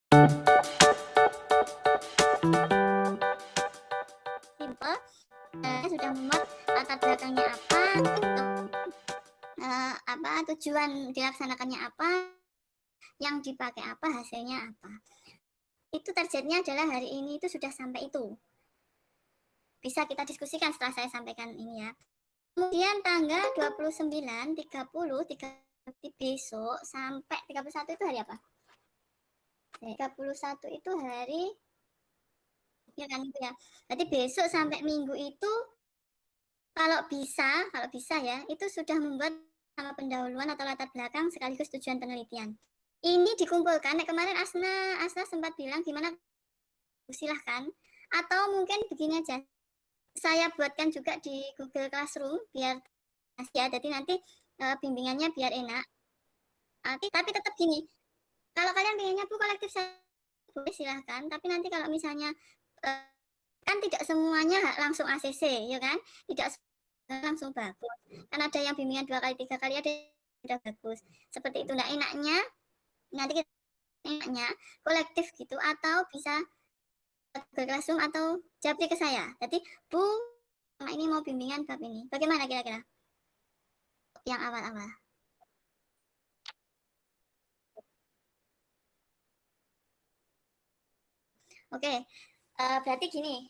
Simpel, sudah memuat latar belakangnya apa, apa, tujuan dilaksanakannya apa, yang dipakai apa, hasilnya apa. Itu targetnya adalah hari ini itu sudah sampai itu. Bisa kita diskusikan setelah saya sampaikan ini ya. Kemudian tanggal 29, 30, 30 besok sampai 31 itu hari apa? 31 itu hari ya kan itu ya. Berarti besok sampai minggu itu kalau bisa ya, itu sudah membuat nama pendahuluan atau latar belakang sekaligus tujuan penelitian. Ini dikumpulkan, kemarin Asna sempat bilang gimana, silahkan. Atau mungkin begini aja, saya buatkan juga di Google Classroom biar ya, jadi nanti bimbingannya biar enak. Tapi tetap gini, kalau kalian pengennya bu kolektif saya boleh silahkan, tapi nanti kalau misalnya kan tidak semuanya langsung ACC, ya kan? Tidak langsung bagus. Kan ada yang bimbingan 2 kali 3 kali ada sudah bagus. Seperti itu. Nah, nanti kita enaknya kolektif gitu atau bisa Google Classroom atau japri ke saya. Jadi, Bu, ini mau bimbingan bab ini. Bagaimana kira-kira? Yang awal-awal. Oke, berarti gini,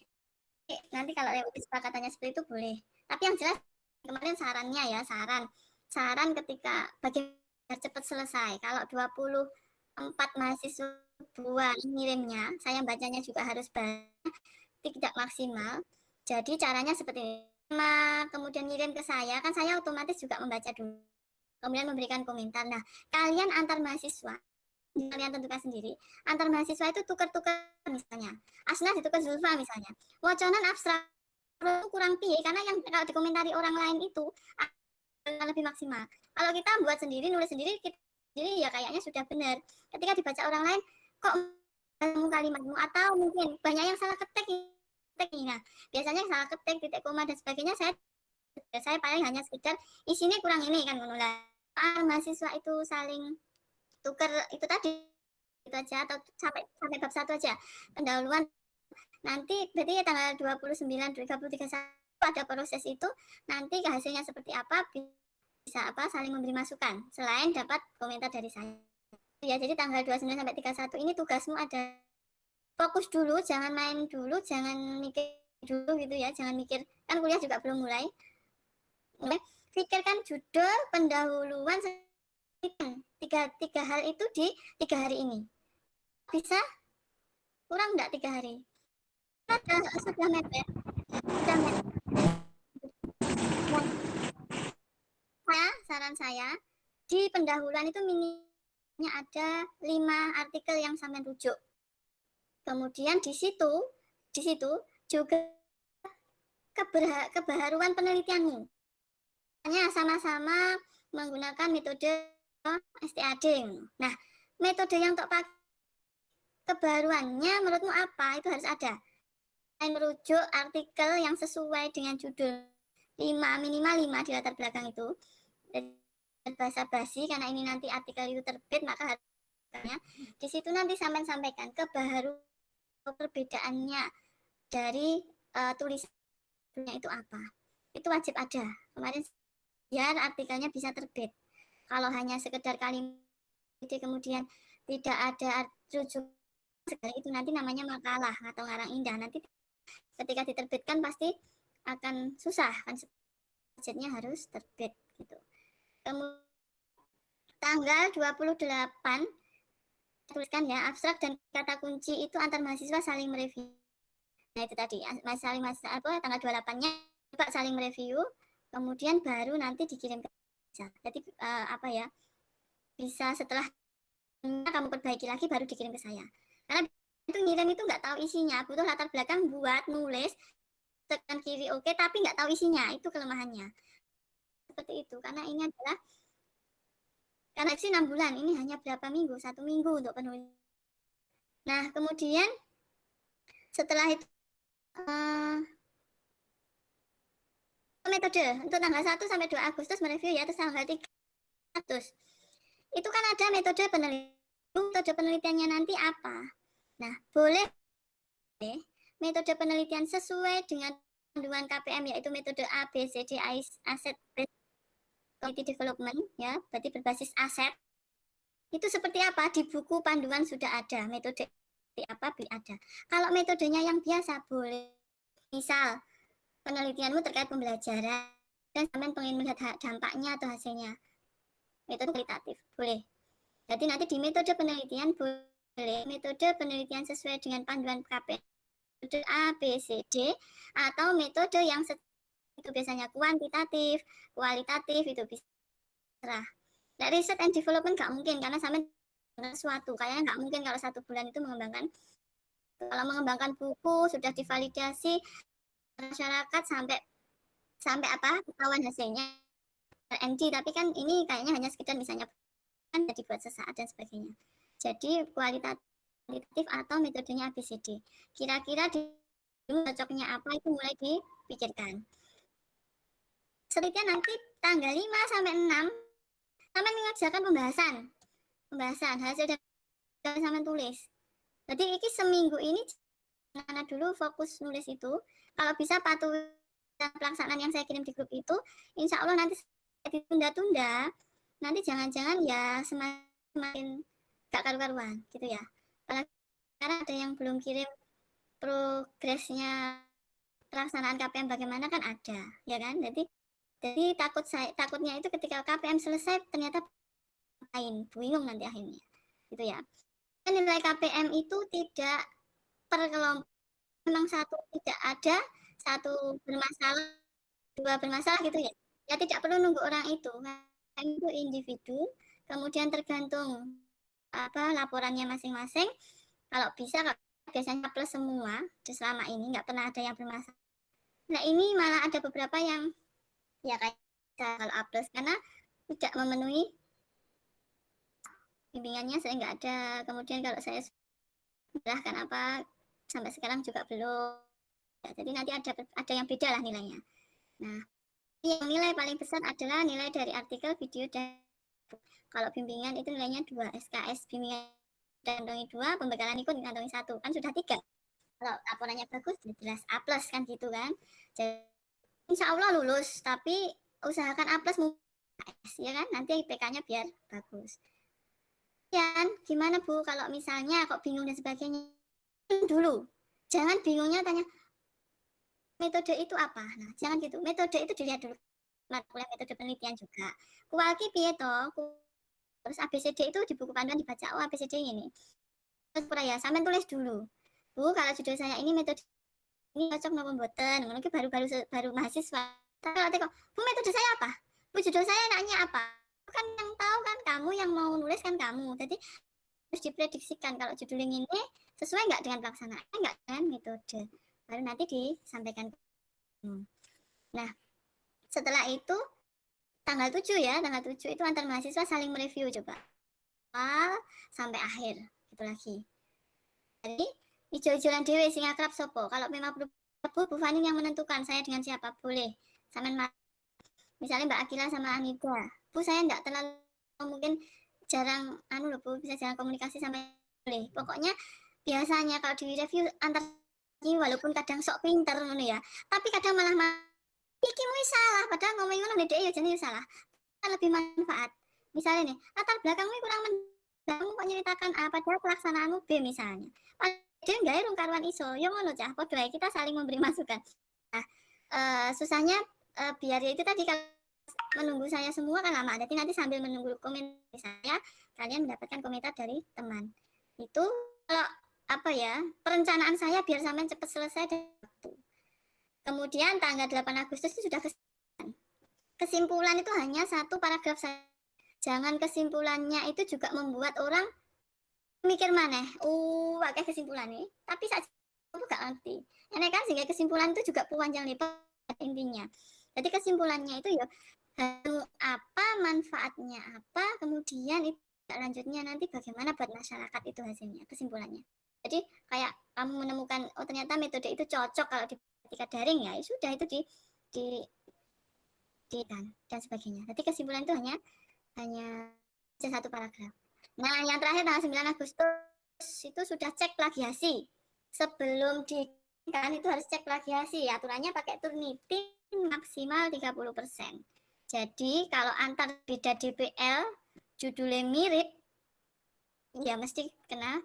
nanti kalau kesepakatannya seperti itu boleh. Tapi yang jelas kemarin sarannya ya, saran ketika bagaimana cepat selesai. Kalau 24 mahasiswa buat ngirimnya, saya bacanya juga harus tidak maksimal. Jadi caranya seperti ini. Kemudian ngirim ke saya, kan saya otomatis juga membaca dulu. Kemudian memberikan komentar. Nah, kalian antar mahasiswa, kalian tentukan sendiri. Antar mahasiswa itu tukar-tukar misalnya. Asna ditukar Zulfa misalnya. Waconan abstrak itu kurang piye karena yang kalau dikomentari orang lain itu akan lebih maksimal. Kalau kita buat sendiri, nulis sendiri, kita sendiri ya kayaknya sudah benar. Ketika dibaca orang lain, kok kalimatmu atau mungkin banyak yang salah ketik. Nah, biasanya yang salah ketik, titik koma dan sebagainya saya paling hanya sekedar isinya kurang ini kan menulis. Mahasiswa itu saling tukar itu tadi itu aja atau sampai bab satu aja pendahuluan nanti berarti ya tanggal 29 30 31 ada proses itu nanti hasilnya seperti apa bisa apa saling memberi masukan selain dapat komentar dari saya ya. Jadi tanggal 29 sampai 31 ini tugasmu ada fokus dulu, jangan main dulu, jangan mikir dulu gitu ya, jangan mikir kan kuliah juga belum mulai. Pikirkan judul pendahuluan tiga hal itu di 3 hari ini. Bisa kurang enggak 3 hari? Sudah mepet. Sudah mepet. Saran saya di pendahuluan itu minimnya ada 5 artikel yang sampai rujuk. Kemudian di situ juga kebaharuan penelitianmu. Hanya sama-sama menggunakan metode STAD. Nah, metode yang untuk pakai kebaruannya menurutmu apa? Itu harus ada. Merujuk artikel yang sesuai dengan judul 5 minimal 5 di latar belakang itu. Dan bahasa basi karena ini nanti artikel itu terbit maka harusnya di situ nanti sampaikan kebaharuan perbedaannya dari tulisannya itu apa. Itu wajib ada. Kemarin biar artikelnya bisa terbit. Kalau hanya sekedar kalimat kemudian tidak ada rujuk itu nanti namanya makalah atau ngarang indah. Nanti ketika diterbitkan pasti akan susah kan budgetnya harus terbit gitu. Kemudian tanggal 28 tuliskan ya abstrak dan kata kunci itu antar mahasiswa saling mereview. Nah itu tadi saling apa tanggal 28-nya coba saling mereview kemudian baru nanti dikirim ke saya. Jadi apa ya bisa setelah kamu perbaiki lagi baru dikirim ke saya karena itu ngirim itu nggak tahu isinya butuh latar belakang buat nulis tekan kiri oke tapi nggak tahu isinya itu kelemahannya seperti itu karena ini adalah karena sih 6 bulan ini hanya berapa minggu 1 minggu untuk penulis. Nah kemudian setelah itu metode untuk tanggal 1 sampai 2 Agustus mereview ya terus tanggal 3 Agustus itu kan ada metode penelitian metode penelitiannya nanti apa. Nah, boleh metode penelitian sesuai dengan panduan KPM, yaitu metode ABCD Asset Based Quality Development, ya, berarti berbasis aset. Itu seperti apa? Di buku panduan sudah ada metode apa ada. Kalau metodenya yang biasa boleh, misal penelitianmu terkait pembelajaran dan sampean pengen melihat dampaknya atau hasilnya, metode kualitatif boleh. Jadi nanti di metode penelitian boleh metode penelitian sesuai dengan panduan KPM, metode A, B, C, D, atau metode yang itu biasanya kuantitatif, kualitatif, itu bisa. Nah, riset and development nggak mungkin karena sampai sesuatu, kayaknya nggak mungkin kalau 1 bulan itu mengembangkan. Kalau mengembangkan buku sudah divalidasi masyarakat sampai apa ketahuan hasilnya RND, tapi kan ini kayaknya hanya sekedar misalnya kan jadi buat sesaat dan sebagainya. Jadi kualitatif atau metodenya ABCD. Kira-kira di cocoknya apa itu mulai dipikirkan. Selanjutnya nanti tanggal 5 sampai 6 sampai mengerjakan pembahasan hasil dan sampai tulis. Jadi ini seminggu ini karena dulu fokus nulis itu, kalau bisa patuhi pelaksanaan yang saya kirim di grup itu, insya Allah nanti ditunda-tunda, nanti jangan-jangan ya semakin gak karu-karuan gitu ya. Karena ada yang belum kirim progresnya pelaksanaan KPM bagaimana kan ada, ya kan? Jadi takutnya itu ketika KPM selesai ternyata lain, bingung nanti akhirnya, gitu ya. Nilai KPM itu tidak per kelompok, memang satu tidak ada, satu bermasalah, dua bermasalah gitu ya. Ya tidak perlu nunggu orang itu individu, kemudian tergantung apa laporannya masing-masing. Kalau bisa biasanya plus semua selama ini nggak pernah ada yang bermasalah. Nah ini malah ada beberapa yang ya kayak kalau A plus karena tidak memenuhi bimbingannya, saya nggak ada. Kemudian kalau saya kan apa sampai sekarang juga belum ya, jadi nanti ada yang beda lah nilainya. Nah yang nilai paling besar adalah nilai dari artikel, video, dan kalau bimbingan itu nilainya 2, SKS bimbingan kantongi 2, pembekalan ikut kantongi 1, kan sudah 3. Kalau laporannya bagus jelas A plus kan gitu kan. Jadi insya Allah lulus, tapi usahakan A plus ya kan, nanti IPK-nya biar bagus. Dan gimana Bu kalau misalnya kok bingung dan sebagainya, dulu jangan bingungnya tanya metode itu apa. Nah jangan gitu, metode itu dilihat dulu kuliah metode penelitian juga kualki piye toh, terus ABCD itu di buku panduan dibaca, oh ABCD ini terus ya sampai tulis dulu Bu kalau judul saya ini metode ini cocok nopo mboten, mungkin baru mahasiswa. Kalau teko Bu metode saya apa, Bu judul saya nanya apa, kan yang tahu kan kamu, yang mau nulis kan kamu, jadi harus diprediksikan kalau judul ini sesuai nggak dengan pelaksanaan, nggak dengan metode, baru nanti disampaikan. Nah setelah itu tanggal 7 ya, tanggal 7 itu antar mahasiswa saling mereview coba awal sampai akhir gitu lagi. Jadi ijo-ijolan dewe sing akrab sopo, kalau memang Bu Fani yang menentukan saya dengan siapa boleh sama misalnya Mbak Akila sama Anida, Bu saya enggak terlalu mungkin jarang loh Bu, bisa jarang komunikasi sampai boleh. Pokoknya biasanya kalau di review antar walaupun kadang sok pinter ngono ya, tapi kadang malah iki mau salah, padahal ngomongin ngono ndek ya jadi salah. Kan lebih manfaat. Misalnya nih, latar belakangmu kurang kamu kok nyeritakan A padahal pelaksanaanmu B misalnya. Padahal enggak rung karuan iso. Yo ngono cah, padha kita saling memberi masukan. Nah, susahnya biar ya itu tadi kalau menunggu saya semua kan lama. Jadi nanti sambil menunggu komentar saya, kalian mendapatkan komentar dari teman. Itu kalau apa ya, perencanaan saya biar sampai cepat selesai dan waktu. Kemudian tanggal 8 Agustus itu sudah kesimpulan itu hanya 1 paragraf saja. Jangan kesimpulannya itu juga membuat orang mikir mana, pakai kesimpulan nih. Tapi saya itu gak ngerti. Ini kan sehingga kesimpulan itu juga panjang lebar intinya. Jadi kesimpulannya itu ya apa, manfaatnya apa, kemudian itu lanjutnya nanti bagaimana buat masyarakat itu hasilnya, kesimpulannya. Jadi kayak kamu menemukan oh ternyata metode itu cocok kalau di ketika daring ya sudah itu di dan sebagainya. Jadi kesimpulan itu hanya 1 paragraf. Nah, yang terakhir tanggal 9 Agustus itu sudah cek plagiasi. Sebelum kan itu harus cek plagiasi. Aturannya pakai Turnitin maksimal 30%. Jadi kalau antar beda DPL judulnya mirip, ya mesti kena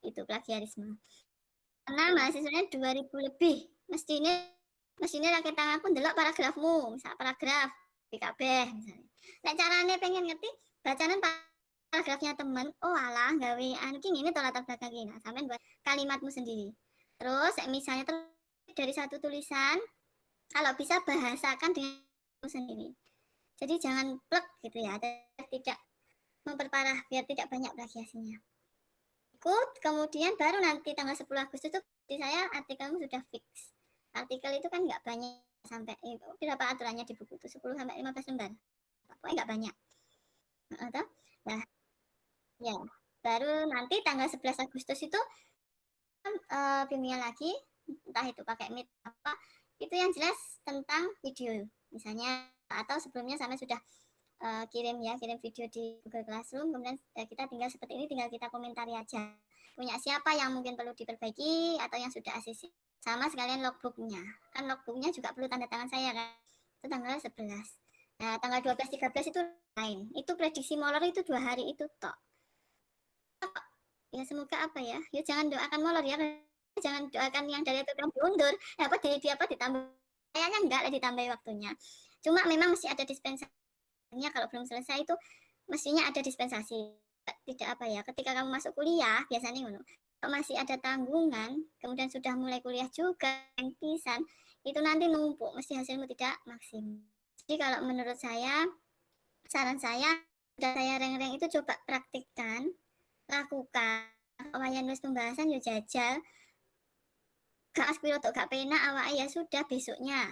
itu plagiarisme. Karena mahasiswanya 2000 lebih. Mestinya rakyat tanganku ndelok paragrafmu, misal paragraf PKB misalnya. Nek carane pengen ngerti bacanan paragrafnya temen, oh alah gawe anu ki ngene to latar belakang ki. Nah, sampean buat kalimatmu sendiri. Terus misalnya dari satu tulisan, kalau bisa bahasakan dengan sendiri. Jadi jangan plek gitu ya, tidak memperparah biar tidak banyak plagiasinya. Ikut, kemudian baru nanti tanggal 10 Agustus itu di saya artikelmu sudah fix. Artikel itu kan nggak banyak sampai berapa aturannya di buku itu 10 sampai 15 lembar. Pokoknya nggak banyak. Nah, ya. Baru nanti tanggal 11 Agustus itu bimbingan lagi, entah itu pakai Meet apa, itu yang jelas tentang video. Misalnya atau sebelumnya sama sudah kirim video di Google Classroom, kemudian kita tinggal seperti ini, tinggal kita komentari aja punya siapa yang mungkin perlu diperbaiki atau yang sudah ACC, sama sekalian logbooknya, kan logbooknya juga perlu tanda tangan saya kan, itu tanggal 11. Nah tanggal 12-13 itu lain, itu prediksi molor itu 2 hari itu tok. Ya semoga apa ya jangan doakan molor ya, jangan doakan yang dari program diundur apa ditambah, kayaknya enggak lah ditambah waktunya, cuma memang masih ada dispensasi. Kalau belum selesai itu mestinya ada dispensasi. Tidak apa ya, ketika kamu masuk kuliah biasanya kalau masih ada tanggungan, kemudian sudah mulai kuliah juga pisan, itu nanti numpuk, mesti hasilmu tidak maksimal. Jadi kalau menurut saya, saran saya, sudah saya reng-reng itu coba praktikkan, lakukan. Wayan nulis pembahasan yo jajal, gak aspiro gak pena awak ya sudah besoknya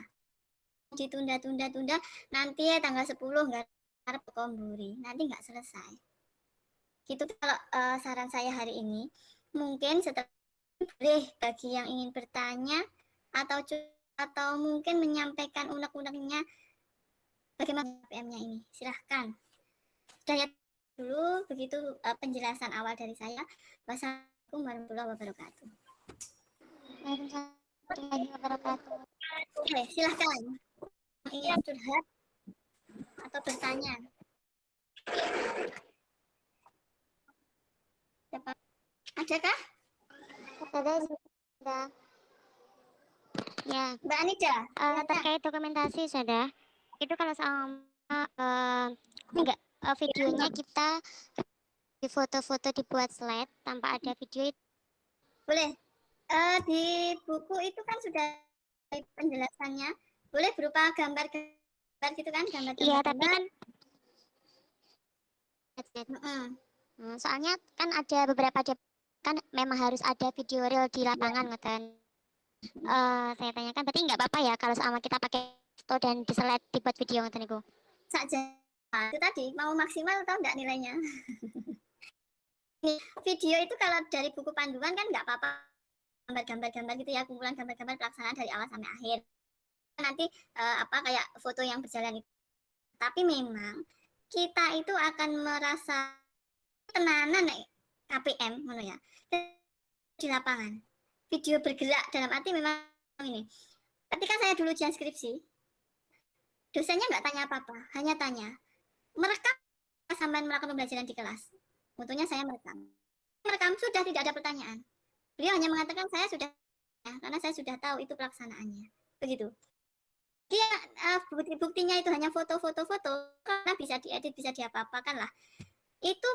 ditunda-tunda nanti ya tanggal 10 nggak harap komburi nanti nggak selesai gitu. Kalau saran saya hari ini mungkin setelah boleh bagi yang ingin bertanya atau mungkin menyampaikan unek-uneknya bagaimana PM-nya ini, silahkan. Sudah ya dulu begitu penjelasan awal dari saya. Wassalamualaikum warahmatullahi wabarakatuh. Waalaikumsalam warahmatullahi wabarakatuh. Oke, silahkan ingin curhat atau bertanya. Adakah? Sudah. Ya. Mbak Anida. Terkait dokumentasi sudah. Itu kalau sama enggak videonya kita di foto-foto dibuat slide tanpa ada video itu. Boleh. Di buku itu kan sudah penjelasannya. Boleh berupa gambar-gambar gitu kan, gambar-gambar. Iya, tapi kan soalnya kan ada beberapa kan memang harus ada video real di lapangan kan. Saya tanyakan berarti nggak apa-apa ya kalau sama kita pakai foto dan diselet dibuat video ngoten niku. Saja. Itu tadi mau maksimal atau enggak nilainya. Video itu kalau dari buku panduan kan nggak apa-apa, gambar-gambar gitu ya, kumpulan gambar-gambar pelaksanaan dari awal sampai akhir. Nanti kayak foto yang berjalan itu. Tapi memang kita itu akan merasa tenanan KPM ya di lapangan. Video bergerak dalam arti memang ini. Ketika saya dulu ujian skripsi, dosennya nggak tanya apa-apa, hanya tanya merekam sampai melakukan pembelajaran di kelas. Untungnya saya merekam. Sudah tidak ada pertanyaan. Beliau hanya mengatakan saya sudah, karena saya sudah tahu itu pelaksanaannya. Begitu. Dia buktinya itu hanya foto-foto karena bisa diedit, bisa diapa-apakan lah. Itu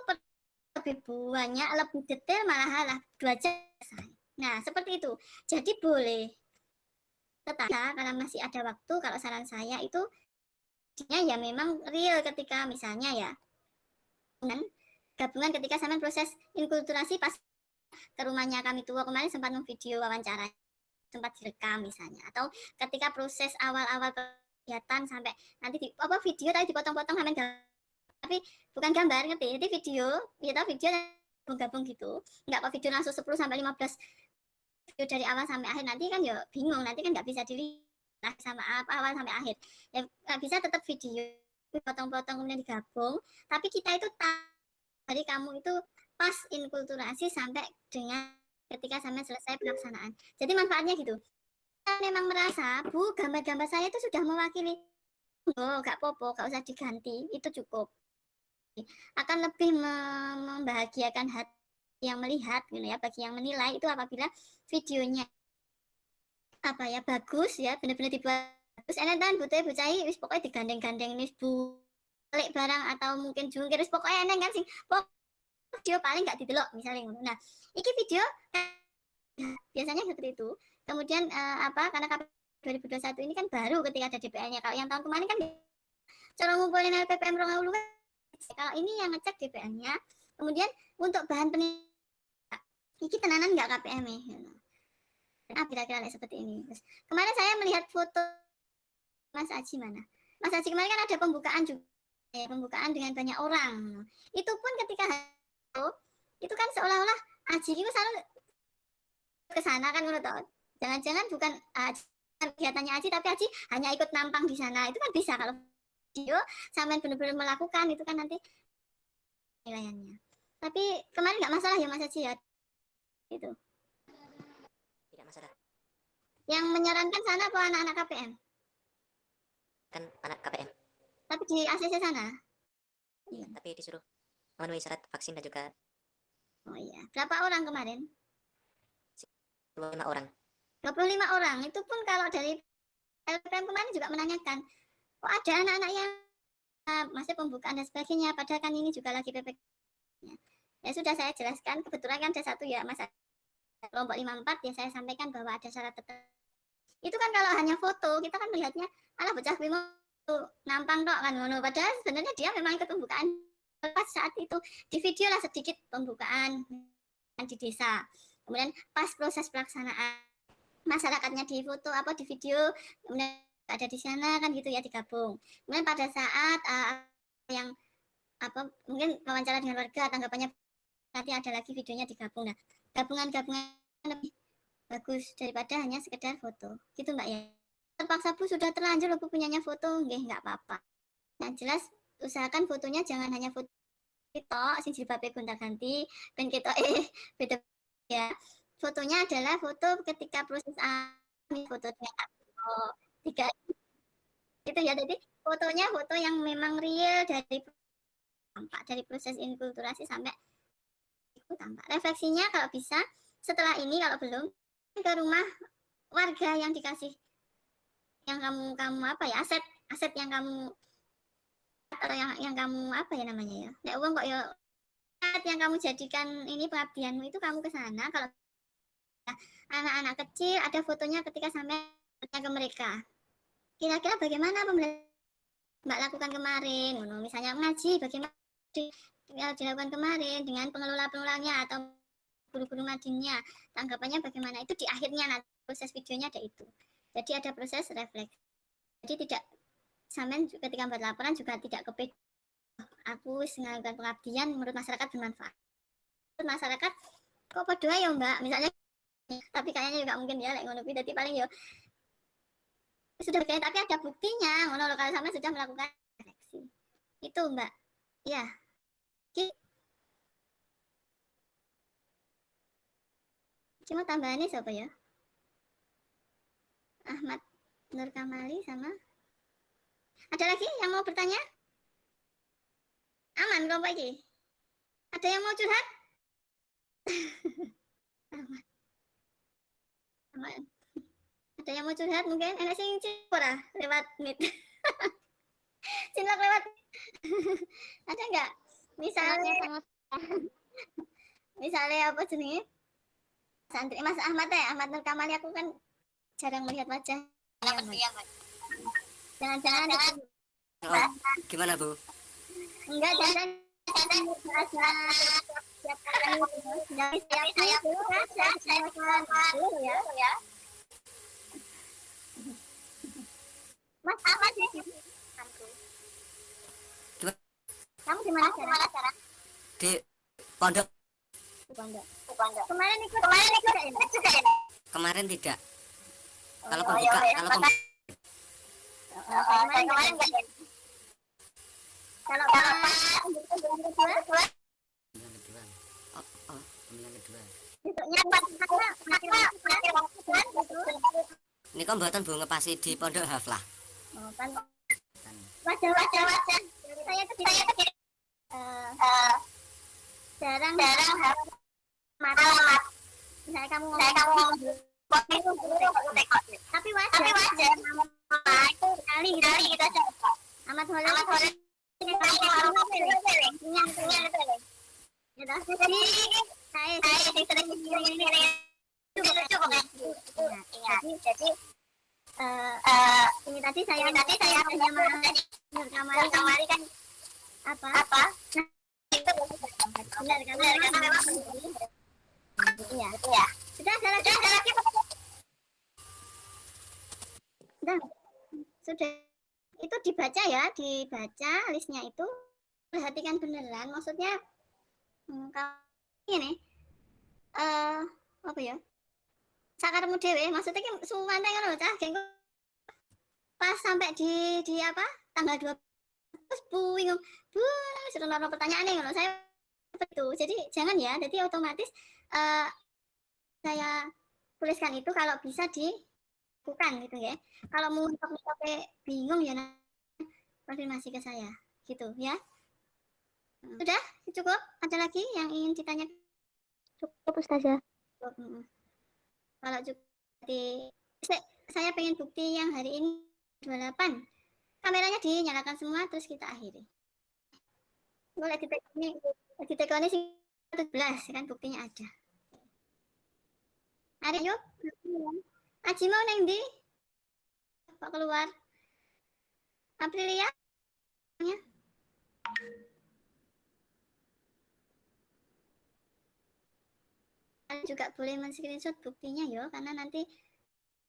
lebih banyak, lebih detail malah 2 jam selesai. Nah, seperti itu. Jadi boleh. Tetapi karena masih ada waktu, kalau saran saya itu ya memang real ketika misalnya ya gabungan ketika sama proses inkulturasi pas ke rumahnya kami tua kemarin sempat memvideo wawancara, sempat direkam misalnya, atau ketika proses awal-awal kegiatan sampai nanti video tadi dipotong-potong sampai tapi bukan gambar, ngerti? Jadi video gabung-gabung gitu, nggak apa video langsung 10 sampai 15 video dari awal sampai akhir, nanti kan ya bingung, nanti kan nggak bisa dilihat sama awal sampai akhir ya, nggak bisa tetap video potong-potong kemudian digabung, tapi kita itu Jadi kamu itu pas inkulturasi sampai dengan ketika sampai selesai pelaksanaan. Jadi manfaatnya gitu. Saya memang merasa, Bu, gambar-gambar saya itu sudah mewakili. Oh, gak popo, gak usah diganti, itu cukup. Akan lebih membahagiakan hati yang melihat, gitu ya, bagi yang menilai itu apabila videonya apa ya bagus ya, benar-benar dibuat bagus. Enak kan, bocah wis pokoknya digandeng-gandeng nih Bu, balik barang atau mungkin jungkir, wis pokoknya enak kan sih. Video paling nggak didelok misalnya. Nah, iki video biasanya seperti itu. Kemudian apa karena KPP 2021 ini kan baru ketika ada DPR-nya. Kalau yang tahun kemarin kan cara ngumpulin LPPM 2020 kan kalau ini yang ngecek DPR-nya. Kemudian untuk bahan penilaian iki tenanan nggak KPM ya. Kira-kira seperti ini. Terus, kemarin saya melihat foto Mas Aji mana? Mas Aji kemarin kan ada pembukaan juga. Ya, pembukaan dengan banyak orang. Itu pun ketika itu kan seolah-olah Aji itu selalu ke sana kan menurut tahu. Jangan-jangan bukan kegiatannya Aji tapi Aji hanya ikut nampang di sana. Itu kan bisa kalau video sampai benar-benar melakukan itu kan nanti penilaiannya. Tapi kemarin nggak masalah ya Mas Aji ya. Itu. Tidak masalah. Yang menyarankan sana apa anak-anak KPM? Kan anak KPM. Tapi di ACC sana? Iya, tapi disuruh memenuhi syarat vaksin dan juga. Oh iya. Berapa orang kemarin? 25 orang. 25 orang. Itu pun kalau dari LPM kemarin juga menanyakan, kok ada anak-anak yang masih pembukaan dan sebagainya, padahal kan ini juga lagi PPK. Ya sudah saya jelaskan, kebetulan kan ada satu ya, Mas kelompok 54 ya saya sampaikan bahwa ada syarat tertentu. Itu kan kalau hanya foto, kita kan melihatnya, alah bocah kuwi mau nampang tok kan ngono. Padahal sebenarnya dia memang ikut pembukaan pas saat itu di video lah sedikit pembukaan di desa. Kemudian pas proses pelaksanaan masyarakatnya di foto apa di video kemudian ada di sana kan gitu ya digabung. Kemudian pada saat yang apa mungkin wawancara dengan warga tanggapannya nanti ada lagi videonya digabung. Nah, gabungan-gabungan lebih bagus daripada hanya sekedar foto. Gitu Mbak ya. Terpaksa Bu sudah terlanjur Bu punyanya foto, nggak apa-apa. Nah, jelas usahakan fotonya jangan hanya foto kita sing jilbabe gonta-ganti ben kita beda ya. Fotonya adalah foto ketika proses foto oh, tiga itu ya jadi fotonya foto yang memang real dari tampak dari proses inkulturasi sampai itu tampak refleksinya kalau bisa setelah ini kalau belum ke rumah warga yang dikasih yang kamu apa ya aset yang kamu atau yang kamu apa ya namanya ya nek uang kok ya yang kamu jadikan ini pengabdianmu itu kamu ke sana kalau anak-anak kecil ada fotonya ketika sampai ke mereka kira-kira bagaimana pembelajaran Mbak lakukan kemarin misalnya ngaji bagaimana dilakukan kemarin dengan pengelola-pengelolanya atau guru-guru madinnya tanggapannya bagaimana itu di akhirnya nanti proses videonya ada itu jadi ada proses refleks jadi tidak sampai ketika membuat laporan juga tidak kepede aku melakukan pengabdian menurut masyarakat bermanfaat menurut masyarakat kok berdoa ya Mbak misalnya tapi kayaknya juga mungkin ya ngono jadi paling ya sudah berkait tapi ada buktinya ngono kalau sampai sudah melakukan refleksi itu Mbak ya cuma tambahannya siapa ya Ahmad Nur Kamali sama ada lagi yang mau bertanya aman kelompok ini ada yang mau curhat aman aman ada yang mau curhat mungkin enak sing ora lewat meet cinlok lewat ada nggak misalnya apa jenenge santri Mas Ahmad ya Ahmad Nur Kamali aku kan jarang melihat wajah jangan-jangan Oh, gimana Bu? enggak jangan ya Mas apa sih kamu gimana cara Di pondok. Kemarin ikut juga ya? Kemarin tidak. Kalau Oh, pembuka, iya, kalau pembuka kemarin enggak. Kalau kedua besoknya pakai waktu kan gitu. Niku mboten Bu ngepasi di pondok haflah. Oh, kan wajar saya tuh eh, jarang mata misalnya kamu ngomong itu tapi wajar sekali gitu aja amat boleh jadi saya sering jadi ini tadi saya hanya kamari kan apa benar karena memang iya sudah ada lagi sudah itu dibaca listnya itu perhatikan beneran maksudnya kalau ini apa ya sakarmu dhewe maksudnya ki suwante ngono cah gengko pas sampai di apa tanggal 2 terus bingung sudah nonton pertanyaan ngono saya itu jadi jangan ya jadi otomatis saya tuliskan itu kalau bisa dilakukan gitu ya kalau mau bingung ya konfirmasi ke saya gitu ya sudah cukup ada lagi yang ingin ditanyakan Cukup Ustazah. Kalau cukup saya pengen bukti yang hari ini 28 kameranya dinyalakan semua terus kita akhiri boleh ditekoni sih 14 kan buktinya ada hari yuk Aji mau neng di kok keluar Aprilia kalian juga boleh men-screenshot buktinya ya karena nanti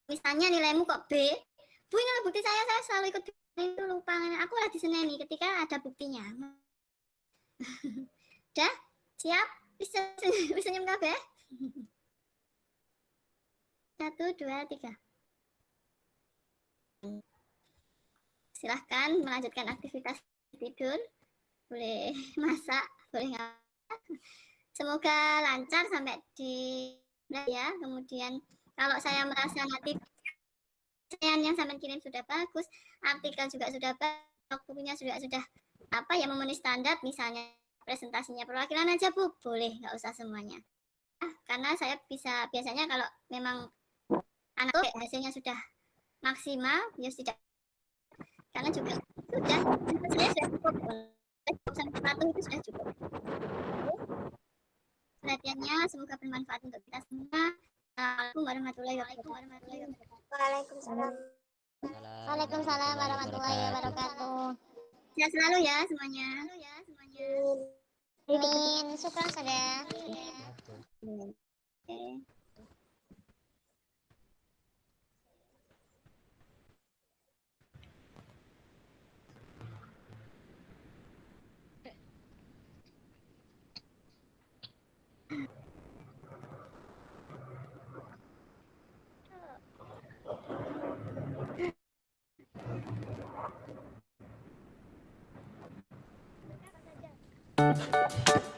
misalnya nilaimu kok B Bu ini bukti saya selalu ikut itu lupa aku lah diseneni ketika ada buktinya udah siap bisa senyum kabeh 1, 2, 3 silahkan melanjutkan aktivitas tidur boleh masak boleh ngapa semoga lancar sampai di ya kemudian kalau saya merasa nanti yang sampai kirim sudah bagus artikel juga sudah bagus bukunya sudah apa ya memenuhi standar misalnya presentasinya perwakilan aja Bu boleh nggak usah semuanya karena saya bisa biasanya kalau memang anak hasilnya sudah maksimal ya tidak karena juga sudah saya sudah cukup sampai 100 itu sudah cukup perhatiannya semoga bermanfaat untuk kita semua. Assalamualaikum warahmatullahi wabarakatuh. Waalaikumsalam warahmatullahi wabarakatuh. Sehat selalu ya semuanya. Amin. Syukran saudara. Oke.